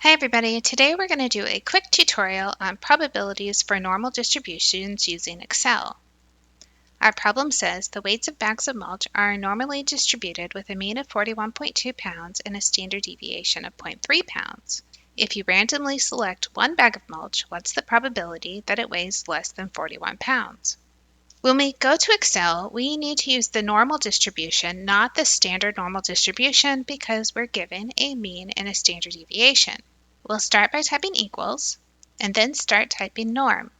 Hi everybody, today we're going to do a quick tutorial on probabilities for normal distributions using Excel. Our problem says the weights of bags of mulch are normally distributed with a mean of 41.2 pounds and a standard deviation of 0.3 pounds. If you randomly select one bag of mulch, what's the probability that it weighs less than 41 pounds? When we go to Excel, we need to use the normal distribution, not the standard normal distribution, because we're given a mean and a standard deviation. We'll start by typing equals, and then start typing norm.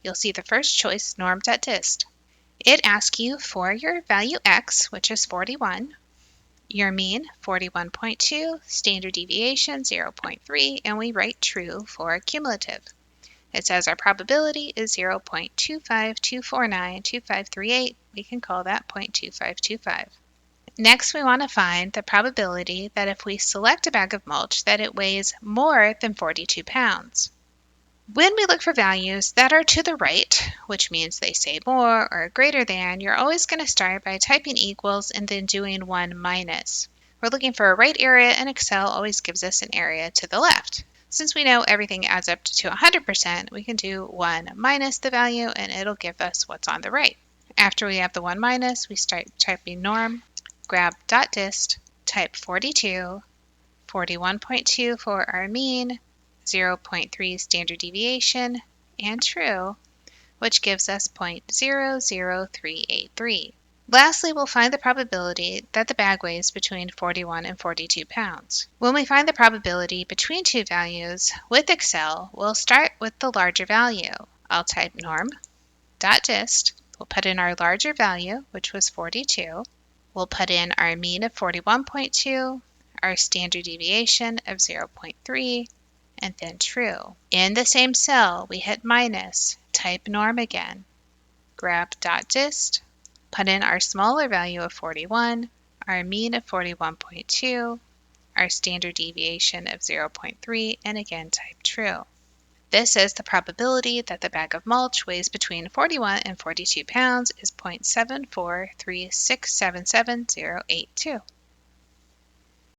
You'll see the first choice, norm.dist. It asks you for your value x, which is 41, your mean, 41.2, standard deviation, 0.3, and we write true for cumulative. It says our probability is 0.252492538. We can call that 0.2525. Next, we want to find the probability that if we select a bag of mulch that it weighs more than 42 pounds. When we look for values that are to the right, which means they say more or greater than, you're always going to start by typing equals and then doing 1 minus. We're looking for a right area, and Excel always gives us an area to the left. Since we know everything adds up to 100%, we can do 1 minus the value and it'll give us what's on the right. After we have the 1 minus, we start typing norm, grab .dist, type 42, 41.2 for our mean, 0.3 standard deviation, and true, which gives us 0.00383. Lastly, we'll find the probability that the bag weighs between 41 and 42 pounds. When we find the probability between two values with Excel, we'll start with the larger value. I'll type norm.dist. We'll put in our larger value, which was 42. We'll put in our mean of 41.2, our standard deviation of 0.3, and then true. In the same cell, we hit minus, type norm again, grab .dist, put in our smaller value of 41, our mean of 41.2, our standard deviation of 0.3, and again type true. This is the probability that the bag of mulch weighs between 41 and 42 pounds is 0.743677082.